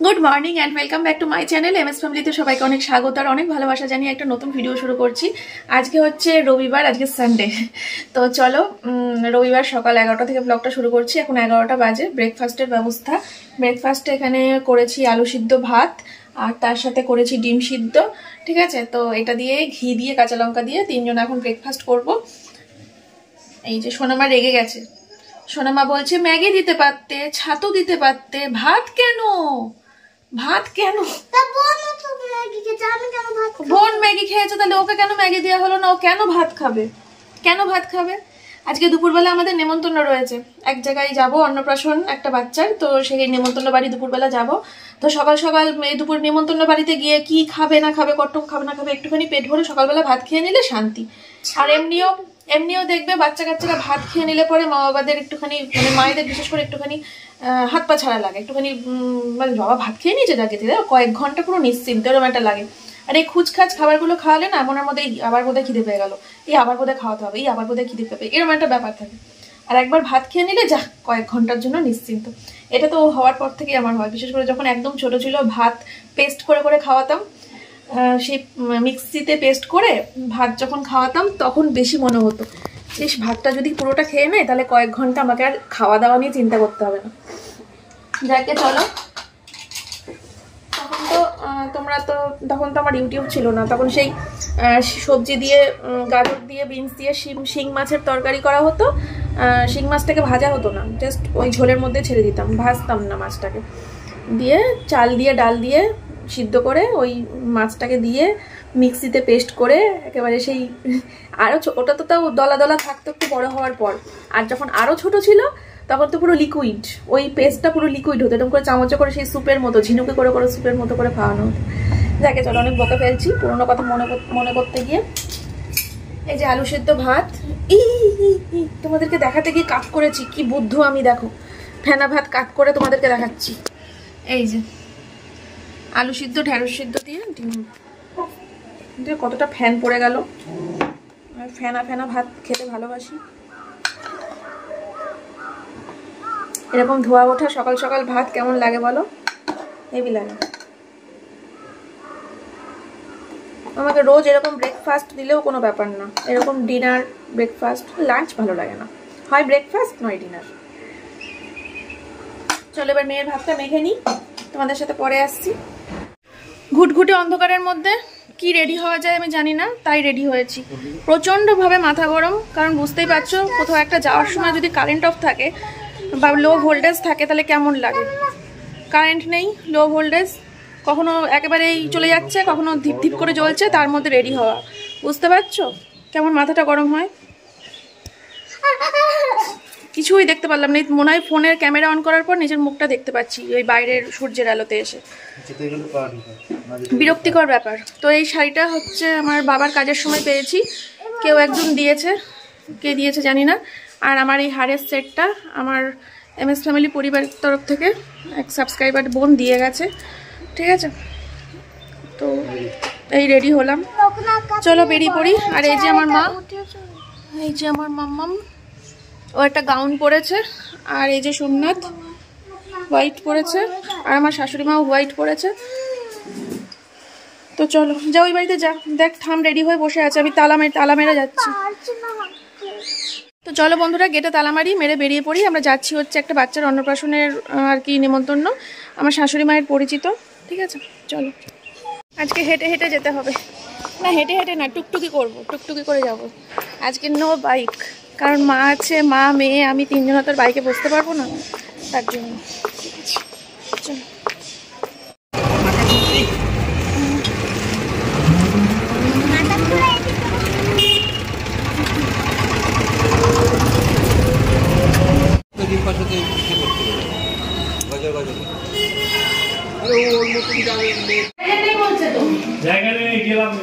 Good morning and welcome back to my channel MS ফ্যামিলিতে সবাইকে অনেক স্বাগত আর অনেক ভালোবাসা জানিয়ে একটা নতুন ভিডিও শুরু করছি। আজকে হচ্ছে রবিবার, আজকে সানডে। তো চলো রবিবার সকাল 11টা থেকে ব্লগটা শুরু করছি। এখন 11টা বাজে। ব্রেকফাস্টের ব্যবস্থা, ব্রেকফাস্টে এখানে করেছি আলু সিদ্ধ ভাত আর তার সাথে করেছি ডিম সিদ্ধ। ঠিক আছে, তো এটা দিয়ে ঘি দিয়ে কাঁচা লঙ্কা দিয়ে তিনজন এখন ব্রেকফাস্ট করব। এই যে সোনামা রেগে গেছে, সোনামা বলছে ম্যাগি দিতে পারতে, ছাতু দিতে পারতে, ভাত কেন? ভাত কেন? বোন ম্যাগি খেয়েছে, তাহলে ওকে কেন ম্যাগি দেওয়া হলো না? ও কেন ভাত খাবে? কেন ভাত খাবে? আজকে দুপুরবেলা আমাদের নেমন্তন্ন রয়েছে, এক জায়গায় যাব, অন্নপ্রাশন একটা বাচ্চার। তো সেই নেমন্তন্ন বাড়ি দুপুরবেলা যাব। তো সকাল সকাল দুপুর নেমন্তন্ন বাড়িতে গিয়ে কি খাবে না খাবে, কট্টক খাবে না খাবে, একটুখানি পেট ভরে সকালবেলা ভাত খেয়ে নিলে শান্তি। আর এমনিও দেখবে বাচ্চা কাচ্চারা ভাত খেয়ে নিলে পরে মা বাবাদের একটুখানি, মানে মায়েদের বিশেষ করে একটুখানি হাত পা ছাড়া লাগে, একটুখানি মানে বাবা ভাত খেয়ে নিয়েছে ডাকে দিলে কয়েক ঘন্টা পুরো নিশ্চিন্ত এরকম একটা লাগে। আর এই খুচখাচ খাবারগুলো খাওয়ালে না মনের মধ্যে আবার বোধহয় খিদে পেয়ে গেল, এই আবার বোধহয় খাওয়াতে হবে, এই আবার বোধহয় খিদে পেবে, এরকম একটা ব্যাপার থাকে। আর একবার ভাত খেয়ে নিলে যা কয়েক ঘন্টার জন্য নিশ্চিন্ত। এটা তো হওয়ার পর থেকেই আমার হয়, বিশেষ করে যখন একদম ছোট ছিল ভাত পেস্ট করে করে খাওয়াতাম, সেই মিক্সিতে পেস্ট করে ভাত যখন খাওয়াতাম তখন বেশি মনে হতো বেশ ভাতটা যদি পুরোটা খেয়ে নেয় তাহলে কয়েক ঘন্টা আমাকে আর খাওয়া দাওয়া নিয়ে চিন্তা করতে হবে না। যাকে চলো, তখন তো আমার ইউটিউব ছিল না, তখন সেই সবজি দিয়ে গাজর দিয়ে বিনস দিয়ে শিং মাছের তরকারি করা হতো। শিং মাছটাকে ভাজা হতো না, জাস্ট ওই ঝোলের মধ্যে ছেড়ে দিতাম, ভাজতাম না মাছটাকে, দিয়ে চাল দিয়ে ডাল দিয়ে সিদ্ধ করে ওই মাছটাকে দিয়ে মিক্সিতে পেস্ট করে একেবারে সেই আরও ওটা তো তাও দলা দলা থাকতো একটু বড় হওয়ার পর। আর যখন আরও ছোট ছিল তখন তো পুরো লিকুইড, ওই পেস্টটা পুরো লিকুইড হতো, এরকম করে চামচে করে সেই স্যুপের মতো ঝিনুকে করে করে স্যুপের মতো করে খাওয়ানো হতো। যাকে চলো, অনেক বকে ফেলছি পুরোনো কথা মনে করতে গিয়ে। এই যে আলু সেদ্ধ ভাত, তোমাদেরকে দেখাতে গিয়ে কাট করেছি, কি বুদ্ধু আমি, দেখো ফেনা ভাত কাট করে তোমাদেরকে দেখাচ্ছি। এই যে আলু সিদ্ধ ঢেঁড়স সিদ্ধ দিয়ে কতটা ফ্যান পড়ে গেল। ফেনা ফেনা ভাত খেতে ভালোবাসি। এরকম ধোয়া ওঠা সকাল সকাল ভাত কেমন লাগে বলো? হেভি লাগে। আমাকে রোজ এরকম ব্রেকফাস্ট দিলেও কোনো ব্যাপার না, এরকম ডিনার ব্রেকফাস্ট লাঞ্চ ভালো লাগে না, হয় ব্রেকফাস্ট নয় ডিনার। চলো এবার মেয়ের ভাতটা মেখে নিই, তোমাদের সাথে পরে আসছি। ঘুটঘুটে অন্ধকারের মধ্যে কি রেডি হওয়া যায় আমি জানি না, তাই রেডি হয়েছি। প্রচণ্ডভাবে মাথা গরম, কারণ বুঝতেই পারছো কোথাও একটা যাওয়ার সময় যদি কারেন্ট অফ থাকে বা লো ভোল্টেজ থাকে তাহলে কেমন লাগে। কারেন্ট নেই, লো ভোল্টেজ, কখনো একেবারেই চলে যাচ্ছে, কখনো ধীপ ধীপ করে জ্বলছে, তার মধ্যে রেডি হওয়া, বুঝতে পারছো কেমন মাথাটা গরম হয়। কিছুই দেখতে পারলাম না, মনে হয় ফোনের ক্যামেরা অন করার পর নিজের মুখটা দেখতে পাচ্ছি ওই বাইরের সূর্যের আলোতে এসে, বিরক্তিকর ব্যাপার। তো এই শাড়িটা হচ্ছে আমার বাবার কাজের সময় পেয়েছি, কেউ একজন দিয়েছে, কে দিয়েছে জানি না। আর আমার এই হারের সেটটা আমার এমএস ফ্যামিলি পরিবারের তরফ থেকে এক সাবস্ক্রাইবার বোন দিয়ে গেছে। ঠিক আছে, তো এই রেডি হলাম, চলো বেরিয়ে পড়ি। আর এই যে আমার মা, এই যে আমার মাম্মাম, ও একটা গাউন পরেছে, আর এই যে সোমনাথ হোয়াইট পরেছে, আর আমার শাশুড়ি মাও হোয়াইট পরেছে। তো চলো যা, ওই বাড়িতে যা, দেখ ঠাম রেডি হয়ে বসে আছে, আমি তালা মেরে যাচ্ছি। তো চলো বন্ধুরা, গেটে তালা মারি, মেরে বেরিয়ে পড়ি। আমরা যাচ্ছি হচ্ছে একটা বাচ্চার অন্নপ্রাশনের আর কি নেমন্তন্ন, আমার শাশুড়ি মায়ের পরিচিত। ঠিক আছে চলো, আজকে হেঁটে হেঁটে যেতে হবে, না হেঁটে হেঁটে না, টুকটুকি করব, টুকটুকি করে যাব আজকে, নো বাইক, কারণ মা আছে, মা মেয়ে আমি তিনজন তো বাইকে বসতে পারবো না, তার জন্য। চলো জায়গা নেই, গেলাম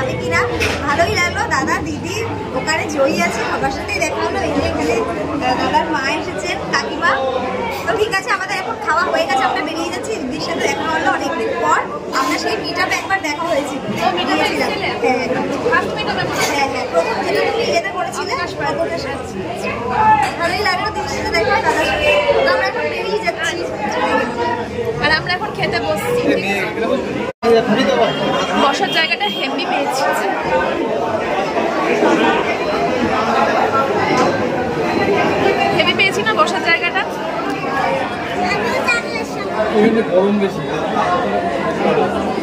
অনেকেরা ভালোই লাগলো। দাদা দিদি ওখানে জয়ী আছে, সবার সাথেই দেখা হলো। এই যে এখানে দাদার মা এসেছেন, কাকিমা। তো ঠিক আছে, আমাদের এখন খাওয়া হয়ে গেছে, আমরা বেরিয়ে যাচ্ছি। দিদির সাথে দেখা হলো অনেকদিন পর। আমরা সেই মিটআপে একবার দেখা হয়েছিল। হ্যাঁ প্রথম যেটা তুমি ইয়েতে করেছিলে, ভালোই লাগলো দিদির সাথে দেখা, দাদার সাথে। তো আমরা এখন বেরিয়ে যাচ্ছি আর আমরা এখন খেতে বসছি। বসার জায়গাটা হেভি পেয়েছি। হেভি পেয়েছি না বসার জায়গাটা? গরম বেশি।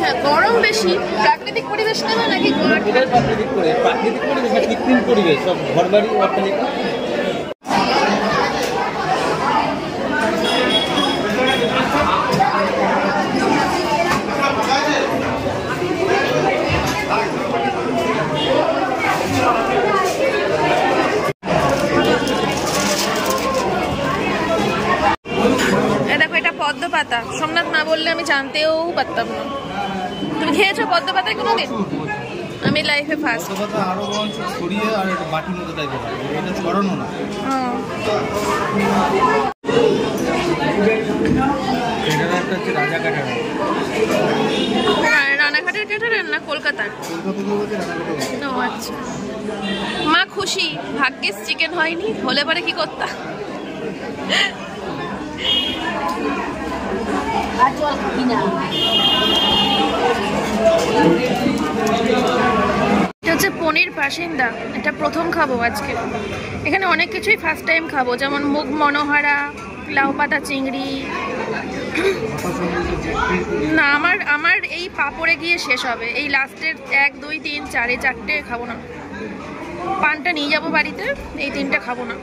হ্যাঁ গরম বেশি। প্রাকৃতিক পরিবেশ নেবে নাকি? প্রাকৃতিক পরিবেশ, কৃত্রিম পরিবেশ, সব ঘর বাড়ি অট্টালিকা। দেখো এটা পদ্ম পাতা। সোমনাথ না বললে আমি জানতেও পারতাম না। তুমি খেয়েছো পদ্ম পাতায় কোনোদিন? আমি লাইফে ফার্স্ট। পদ্ম পাতা আরো বরঞ্চ ছড়িয়ে আর একটা বাটির মতো টাইপের, এটা ছড়ানো না। এটা একটা হচ্ছে রাজা কাটার। রানাঘাটের ক্যাটারেন না কলকাতার? ও আচ্ছা। মা খুশি, ভাগ্যিস চিকেন হয়নি, হলে পরে কি করতাম। এটা হচ্ছে পনির বাসিন্দা। এটা প্রথম খাবো আজকে। এখানে অনেক কিছুই ফার্স্ট টাইম খাবো, যেমন মুগ মনোহারা, লাউ পাতা চিংড়ি। না আমার এই পাপড়ে গিয়ে শেষ হবে। এই লাস্টের 1 2 3 4 এই 4টে খাবো না। পানটা নিয়ে যাবো বাড়িতে, এই 3টে খাবো না।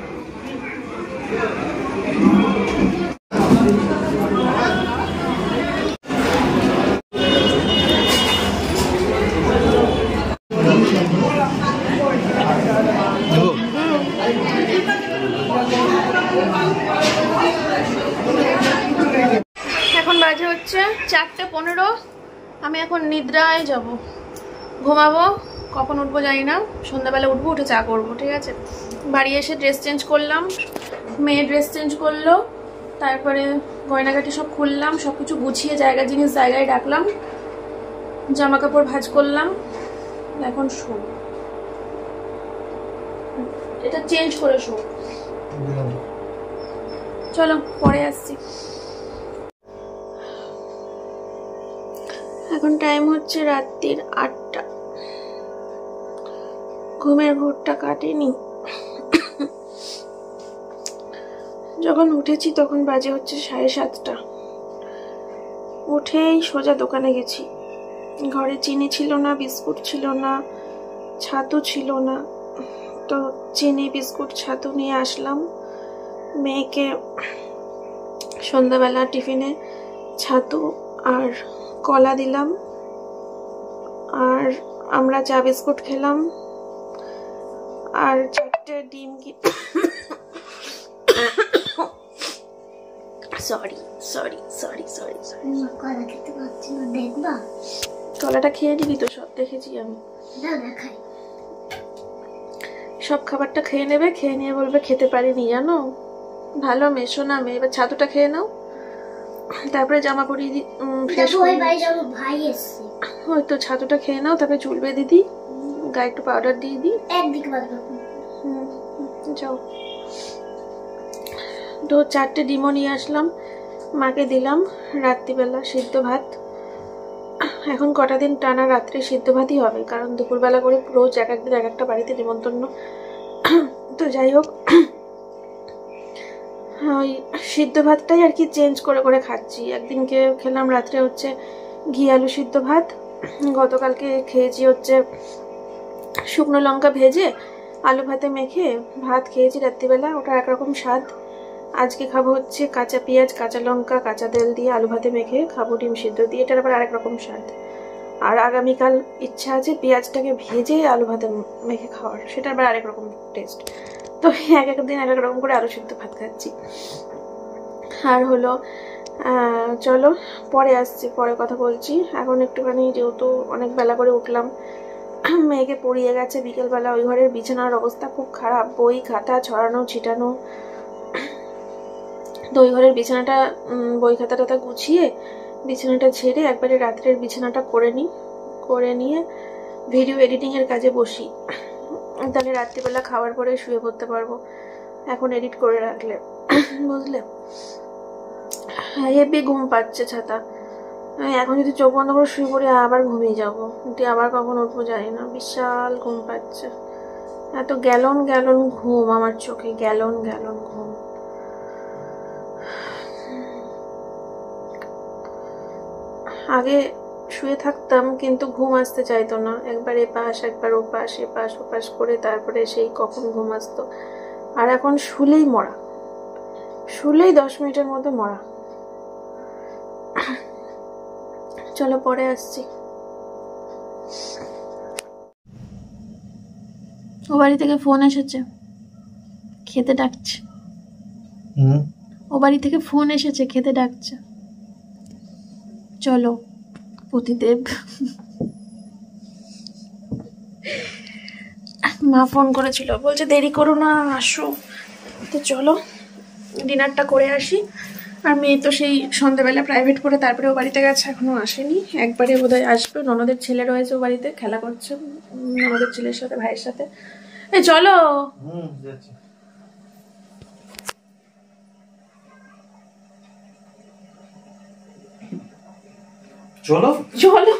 এখন বাজে হচ্ছে 4:15। আমি এখন নিদ্রায় যাব, ঘুমাবো। কখন উঠবো জানি না, সন্ধ্যাবেলা উঠবো, উঠে চা করবো। ঠিক আছে, বাড়ি এসে ড্রেস চেঞ্জ করলাম, মেয়ে ড্রেস চেঞ্জ করলো, তারপরে গয়নাগাটি সব খুললাম, সব কিছু গুছিয়ে জায়গা জিনিস জায়গায় রাখলাম, জামা কাপড় ভাঁজ করলাম। এখন শো, এটা চেঞ্জ করে শো। চলো পরে আসছি। এখন টাইম হচ্ছে রাত্রির 8টা। ঘুমের ঘোরটা কাটেনি। যখন উঠেছি তখন বাজে হচ্ছে 7:30। উঠেই সোজা দোকানে গেছি। ঘরে চিনি ছিল না, বিস্কুট ছিল না, ছাতু ছিল না। তো চিনি বিস্কুট ছাতু নিয়ে আসলাম। মেয়েকে সন্ধ্যাবেলা টিফিনে ছাতু আর কলা দিলাম, আর আমরা চা বিস্কুট খেলাম, আর 4টে ডিম কলাটা খেয়ে নিবি তো? সব দেখেছি আমি। সব খাবারটা খেয়ে নেবে, খেয়ে নিয়ে বলবে খেতে পারিনি, জানো? ভালো মেয়ে, শোনা মেয়ে। এবার ছাতুটা খেয়ে নাও, তারপরে জামা পরিয়ে দি, ফ্রেশ হয়তো। ছাতুটা খেয়ে নাও, তারপরে চুল বেঁধে দিই, গায়ে একটু পাউডার দিয়ে দিই। যাও। তো 4টে ডিমও নিয়ে আসলাম, মাকে দিলাম। রাত্রিবেলা সিদ্ধ ভাত। এখন কটা দিন টানা রাত্রে সিদ্ধ ভাতই হবে, কারণ দুপুরবেলা করে রোজ এক একদিন এক একটা বাড়িতে নিমন্ত্রণ। তো যাই হোক, ওই সিদ্ধ ভাতটাই আর কি চেঞ্জ করে করে খাচ্ছি। একদিনকে খেলাম রাত্রে হচ্ছে ঘি আলু সিদ্ধ ভাত, গতকালকে খেয়েছি হচ্ছে শুকনো লঙ্কা ভেজে আলু ভাতে মেখে ভাত খেয়েছি রাত্রিবেলা, ওটা একরকম স্বাদ। আজকে খাবো হচ্ছে কাঁচা পেঁয়াজ, কাঁচা লঙ্কা, কাঁচা তেল দিয়ে আলু ভাতে মেখে খাবো, ডিম সিদ্ধ দিয়ে, এটার আবার আরেক রকম স্বাদ। আর আগামীকাল ইচ্ছা আছে পেঁয়াজটাকে ভেজে আলু ভাতে মেখে খাওয়ার, সেটার আবার আরেক রকম টেস্ট। তো এক এক দিন এক এক রকম করে আলু সিদ্ধ ভাত খাচ্ছি। আর হলো চলো পরে আসছি, পরে কথা বলছি। এখন একটুখানি, যেহেতু অনেক বেলা করে উঠলাম, মেয়েকে পড়িয়ে গেছে বিকেলবেলা। ওই ঘরের বিছানার অবস্থা খুব খারাপ, বই খাতা ছড়ানো ছিটানো। তো ওই ঘরের বিছানাটা বই খাতাটা গুছিয়ে বিছানাটা ছেড়ে একবারে রাত্রের বিছানাটা করে নিয়ে ভিডিও এডিটিংয়ের কাজে বসি, তাহলে রাত্রিবেলা খাওয়ার পরে শুয়ে পড়তে পারবো। এখন এডিট করে রাখলে বুঝলে। হেভি ঘুম পাচ্ছে ছাতা। আমি এখন যদি চোখ বন্ধ করে শুয়ে পড়ে আবার ঘুমিয়ে যাবো, কিন্তু আবার কখন উঠবো জানি না। বিশাল ঘুম পাচ্ছে, এত গ্যালন ঘুম আমার চোখে, গ্যালন ঘুম। আগে শুয়ে থাকতাম কিন্তু ঘুম আসতে চাইতো না, একবার এপাশ একবার ওপাশ এপাশ ওপাশ করে তারপরে সেই কখন ঘুম আসতো। আর এখন শুলেই 10 মিনিটের মধ্যে মরা। চলো পরে আসছি। ও বাড়ি থেকে ফোন এসেছে, খেতে ডাকছে। ও বাড়ি থেকে ফোন এসেছে, খেতে ডাকছে। চলো পতিদেব। মা ফোন করেছিল, বলছে দেরি করো না, আসো। তো চলো ডিনারটা করে আসি। আর মেয়ে তো সেই সন্ধ্যাবেলা প্রাইভেট করে তারপরে ও বাড়িতে গেছে, এখনো আসেনি। একবারে বোধহয় আসবে। ননদের ছেলে রয়েছে ও বাড়িতে, খেলা করছে ননদের ছেলের সাথে, ভাইয়ের সাথে। এই চলো। চলো চলো।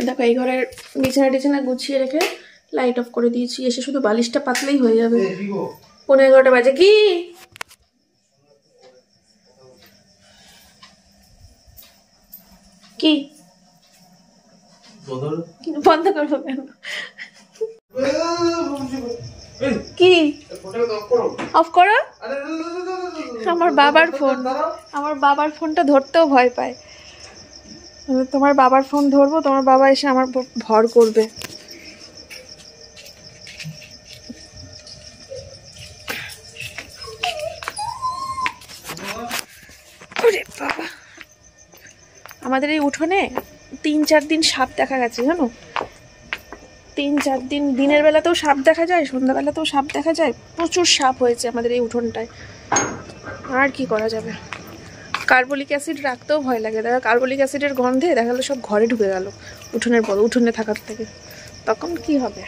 দেখো এই ঘরের বিছানা গুছিয়ে রেখে লাইট অফ করে দিয়েছি। এসে শুধু বালিশটা পাতলেই হয়ে যাবে। 11:15 বাজে। কি কি বন্ধ করবো কেন? কি অফ করো? আমার বাবার ফোনটা ধরতেও ভয় পায়। তোমার বাবার ফোন ধরবো, তোমার বাবা এসে আমার ভর করবে। বাবা, আমাদের এই উঠোনে 3-4 দিন সাপ দেখা গেছে জানো। 3-4 দিন দিনের বেলাতেও সাপ দেখা যায়, সন্ধ্যাবেলাতেও সাপ দেখা যায়। প্রচুর সাপ হয়েছে আমাদের এই উঠোনটায়। আর কি করা যাবে? কার্বলিক অ্যাসিড রাখতেও ভয় লাগে। দেখা কার্বলিক অ্যাসিডের গন্ধে দেখা গেলো সব ঘরে ঢুকে গেল উঠোনে থাকার থেকে, তখন কি হবে?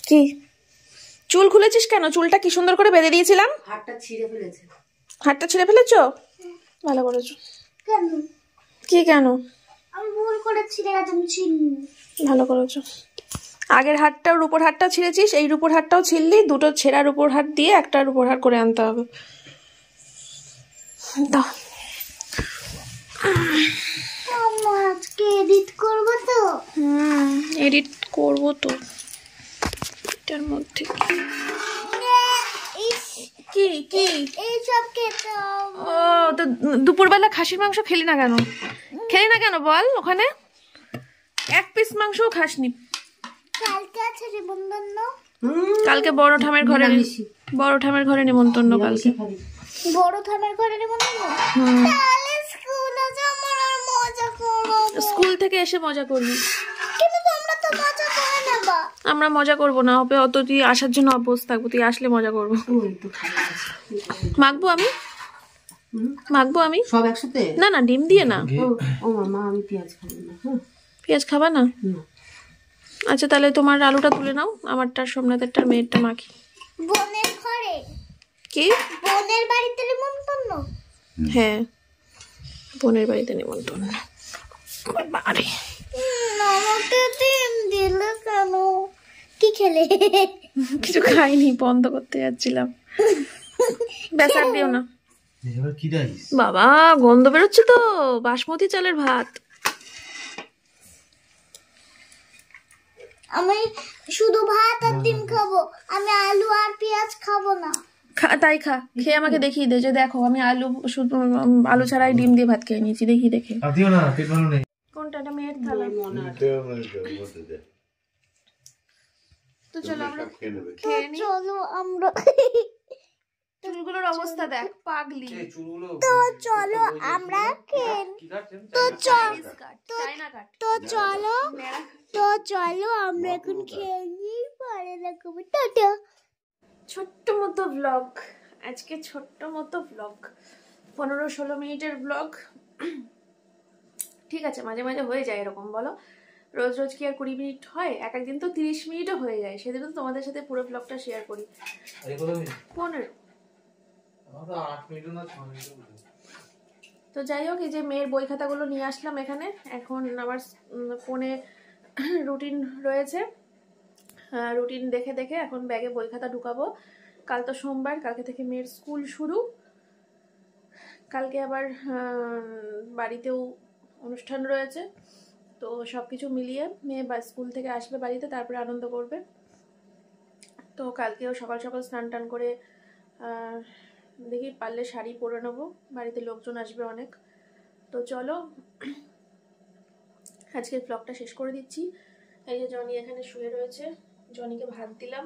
কি চুল খুলেছিস কেন? চুলটা কি সুন্দর করে বেঁধে দিয়েছিলাম। হাতটা ছিঁড়ে ফেলেছো? ভালো করেছো। কি কেন? ভালো করেছো। আগের হাতটাও রূপোর হাতটাও ছিঁড়েছিস, এই রূপোর হাতটাও ছিঁড়লি। দুটো ছেঁড়া রূপোর হাত দিয়ে একটা রূপোর হাত করে আনতে হবে। দাও। আজকে এডিট করবো তো। এডিট করবো তো। এটার মধ্যে কি কি এইসব খেতে হবে। ও তো দুপুরবেলা খাসির মাংস খেলি না কেন বল? ওখানে 1 পিস মাংসও খাসনি। কালকে আছে নিমন্ত্রণ। কালকে বড় ঠামের ঘরে নিমন্ত্রণ। কালকে বড় ঠামের ঘরে নিমন্ত্রণ। তাহলে স্কুলে যাব আর মজা করব। স্কুল থেকে এসে মজা করবি। কিন্তু তোমরা তো মজা করে নেবা। আমরা মজা করব না, হবে অত। তুই আসার জন্য অবস্থা থাকবো, তুই আসলে মজা করবো। মাখবো আমি সব একসাথে? না ডিম দিয়ে না। ও মামা, আমি পেঁয়াজ খাবো না। পেঁয়াজ খাবা না? আচ্ছা তাহলে তোমার আলুটা তুলে নাও, আমারটা সোমনাথেরটা মেয়েরটা মাখি। বোনের ঘরে? কি বোনের বাড়িতে নিমন্ত্রণ? হ্যাঁ, বোনের বাড়িতে নিমন্ত্রণ। বাড়ি আমাকে ডিম দিলে কেন? কি খেলে? কিছু খাইনি, বন্ধ করতে যাচ্ছিলাম। ব্যাস আর দিও না। বাবা গন্ধ বেরোচ্ছে তো, বাসমতি চালের ভাত। আমি শুধু ভাত আর ডিম খাবো, আমি আলু আর পেঁয়াজ খাবো না। তাই খা, খেয়ে আমাকে দেখিয়ে দে যে দেখো আমি আলু ছাড়াই ডিম দিয়ে ভাত খেয়ে নিয়েছি। দেখে দিও না, পেট ভালো নেই। কোন কোনটা? এটা মেয়ের থালা। মনে আছে তো চলো আমরা খেয়ে নিই। চলো আমরা চুলগুলোর অবস্থা দেখ, পাগলি। তো চলো আমরা খেয়ে চাইনিজ কাট, চায়না কাট। তো চলো মেরা। তো চলো আমরা এখন খেয়ে নিই, পরে দেখাবো। টাটা। ছোট্ট মতো ব্লগ, আজকে ছোট্ট মতো ব্লগ, 15-16 মিনিটের ব্লগ। ঠিক আছে, মাঝে মাঝে হয়ে যায় এরকম, বলো? রোজ রোজ কি আর 20 মিনিট হয়? এক একদিন তো 30 মিনিটও হয়ে যায়, সেদিন তো তোমাদের সাথে পুরো ব্লগটা শেয়ার করি। 15। তো যাই হোক, এই যে মেয়ের বই খাতাগুলো নিয়ে আসলাম এখানে। এখন আমার ফোনে রুটিন রয়েছে, রুটিন দেখে দেখে এখন ব্যাগে বই খাতা ঢুকাবো। কাল তো সোমবার, কালকে থেকে মেয়ের স্কুল শুরু। কালকে আবার বাড়িতেও অনুষ্ঠান রয়েছে, তো সব কিছু মিলিয়ে মেয়ে স্কুল থেকে আসবে বাড়িতে, তারপরে আনন্দ করবে। তো কালকেও সকাল সকাল স্নান টান করে দেখি পারলে শাড়ি পরে নেবো, বাড়িতে লোকজন আসবে অনেক। তো চলো আজকের ব্লগটা শেষ করে দিচ্ছি। এই যে জনি এখানে শুয়ে রয়েছে, জনিকে ভাত দিলাম,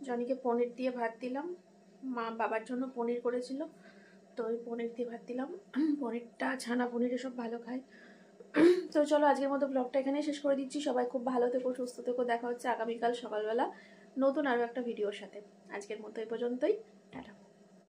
জনিকে পনির দিয়ে ভাত দিলাম। মা বাবার জন্য পনির করেছিল, তো ওই পনির দিয়ে ভাত দিলাম। পনিরটা, ছানা পনির এসব ভালো খায়। তো চলো আজকের মতো ব্লগটা এখানেই শেষ করে দিচ্ছি। সবাই খুব ভালো থেকো, সুস্থ থেকো। দেখা হচ্ছে আগামীকাল সকালবেলা নতুন আরও একটা ভিডিওর সাথে। আজকের মতো এই পর্যন্তই, টাটা।